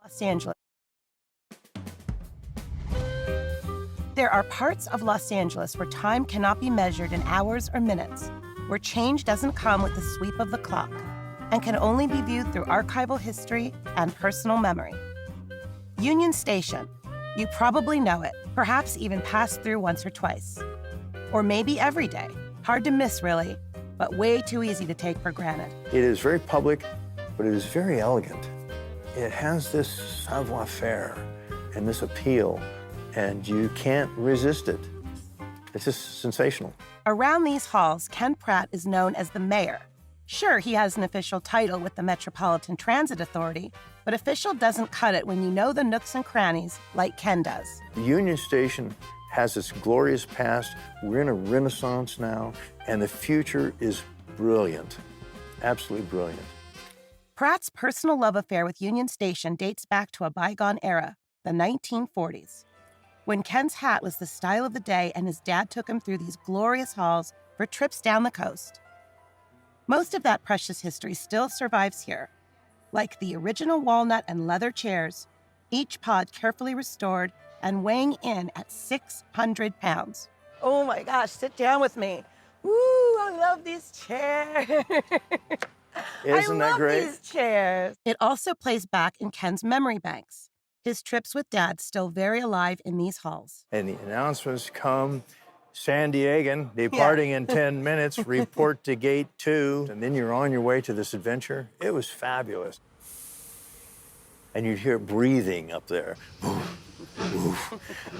Los Angeles. There are parts of Los Angeles where time cannot be measured in hours or minutes, where change doesn't come with the sweep of the clock, and can only be viewed through archival history and personal memory. Union Station. You probably know it, perhaps even passed through once or twice. Or maybe every day. Hard to miss, really, but way too easy to take for granted. It is very public, but it is very elegant. It has this savoir-faire and this appeal, and you can't resist it. It's just sensational. Around these halls, Ken Pratt is known as the mayor. Sure, he has an official title with the Metropolitan Transit Authority, but official doesn't cut it when you know the nooks and crannies like Ken does. Union Station has its glorious past. We're in a renaissance now, and the future is brilliant, absolutely brilliant. Pratt's personal love affair with Union Station dates back to a bygone era, the 1940s, when Ken's hat was the style of the day and his dad took him through these glorious halls for trips down the coast. Most of that precious history still survives here, like the original walnut and leather chairs, each pod carefully restored and weighing in at 600 pounds. Oh my gosh, sit down with me. Woo, I love these chairs. Isn't that great? I love these chairs. It also plays back in Ken's memory banks. His trips with Dad still very alive in these halls. And the announcements come, San Diegan, departing in 10 minutes, report to gate 2, and then you're on your way to this adventure. It was fabulous. And you'd hear breathing up there.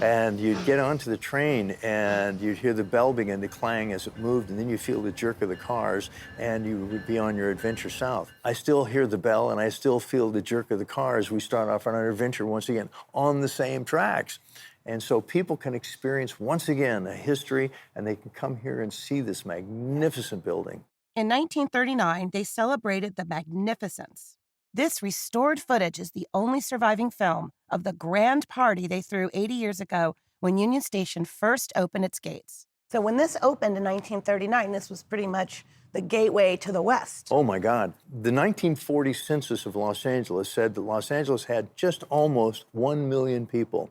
And you'd get onto the train and you'd hear the bell begin to clang as it moved, and then you feel the jerk of the cars and you would be on your adventure south. I still hear the bell and I still feel the jerk of the car as we start off on our adventure once again on the same tracks. And so people can experience once again a history, and they can come here and see this magnificent building. In 1939, they celebrated the magnificence. This restored footage is the only surviving film of the grand party they threw 80 years ago when Union Station first opened its gates. So when this opened in 1939, this was pretty much the gateway to the West. Oh my God. The 1940 census of Los Angeles said that Los Angeles had just almost 1 million people.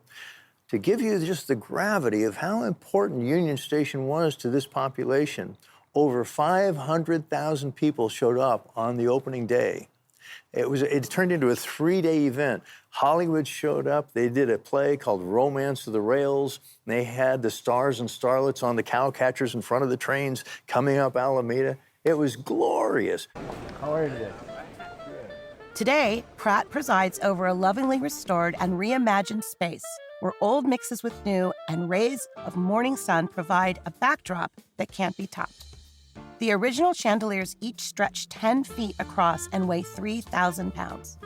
To give you just the gravity of how important Union Station was to this population, over 500,000 people showed up on the opening day. It turned into a 3-day event. Hollywood showed up. They did a play called Romance of the Rails. They had the stars and starlets on the cow catchers in front of the trains coming up Alameda. It was glorious. How are you today? Today, Pratt presides over a lovingly restored and reimagined space where old mixes with new and rays of morning sun provide a backdrop that can't be topped. The original chandeliers each stretch 10 feet across and weigh 3,000 pounds.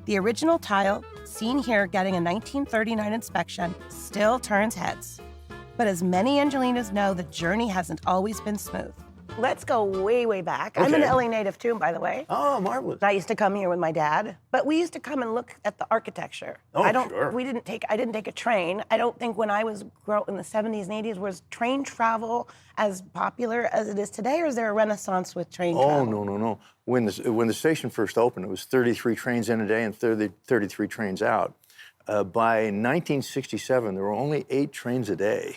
The original tile, seen here getting a 1939 inspection, still turns heads. But as many Angelinos know, the journey hasn't always been smooth. Let's go way, way back. Okay. I'm an LA native too, by the way. Oh, marvelous. I used to come here with my dad, but we used to come and look at the architecture. Oh, sure. I didn't take a train. I don't think when I was growing in the 70s and 80s was train travel as popular as it is today, or is there a renaissance with train travel? Oh, no. When the station first opened, it was 33 trains in a day and 33 trains out. By 1967, there were only 8 trains a day.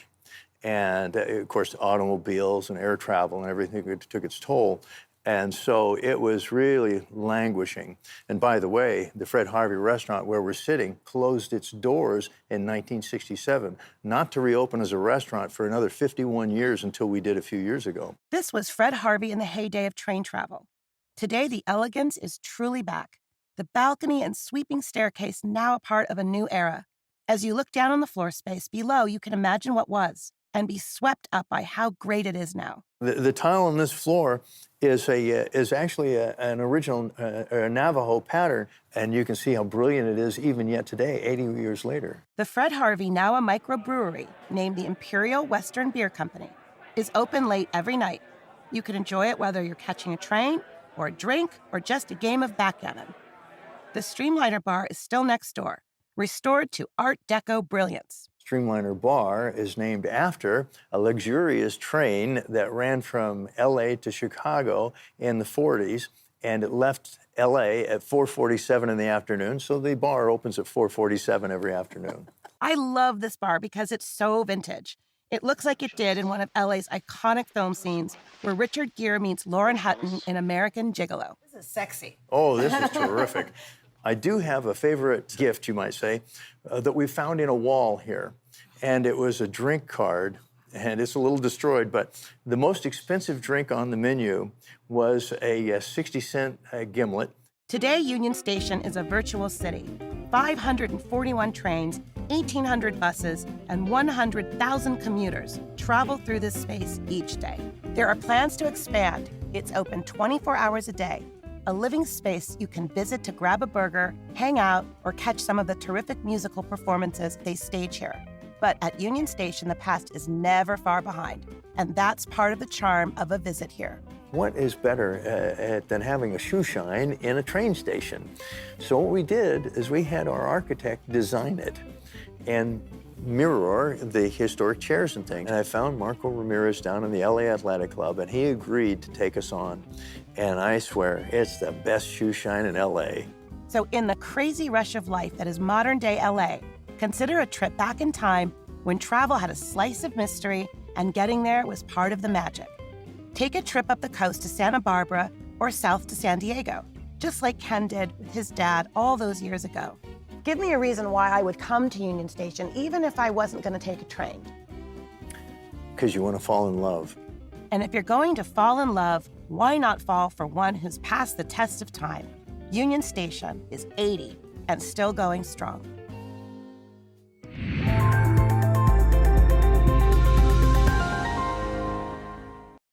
And of course, automobiles and air travel and everything took its toll. And so it was really languishing. And by the way, the Fred Harvey restaurant where we're sitting closed its doors in 1967, not to reopen as a restaurant for another 51 years until we did a few years ago. This was Fred Harvey in the heyday of train travel. Today, the elegance is truly back. The balcony and sweeping staircase now a part of a new era. As you look down on the floor space below, you can imagine what was and be swept up by how great it is now. The tile on this floor is actually an original Navajo pattern, and you can see how brilliant it is even yet today, 80 years later. The Fred Harvey, now a microbrewery, named the Imperial Western Beer Company, is open late every night. You can enjoy it whether you're catching a train, or a drink, or just a game of backgammon. The Streamliner Bar is still next door, restored to Art Deco brilliance. Streamliner Bar is named after a luxurious train that ran from LA to Chicago in the 40s. and it left LA at 4:47 in the afternoon, so the bar opens at 4:47 every afternoon. I love this bar because it's so vintage. It looks like it did in one of LA's iconic film scenes where Richard Gere meets Lauren Hutton in American Gigolo. This is sexy. Oh, this is terrific. I do have a favorite gift, you might say, that we found in a wall here. And it was a drink card, and it's a little destroyed, but the most expensive drink on the menu was a 60-cent gimlet. Today, Union Station is a virtual city. 541 trains, 1,800 buses, and 100,000 commuters travel through this space each day. There are plans to expand. It's open 24 hours a day, a living space you can visit to grab a burger, hang out, or catch some of the terrific musical performances they stage here. But at Union Station, the past is never far behind, and that's part of the charm of a visit here. What is better than having a shoe shine in a train station? So what we did is we had our architect design it and mirror the historic chairs and things. And I found Marco Ramirez down in the LA Athletic Club, and he agreed to take us on. And I swear, it's the best shoe shine in LA. So in the crazy rush of life that is modern-day LA, consider a trip back in time when travel had a slice of mystery and getting there was part of the magic. Take a trip up the coast to Santa Barbara or south to San Diego, just like Ken did with his dad all those years ago. Give me a reason why I would come to Union Station, even if I wasn't going to take a train. Because you want to fall in love. And if you're going to fall in love, why not fall for one who's passed the test of time? Union Station is 80 and still going strong.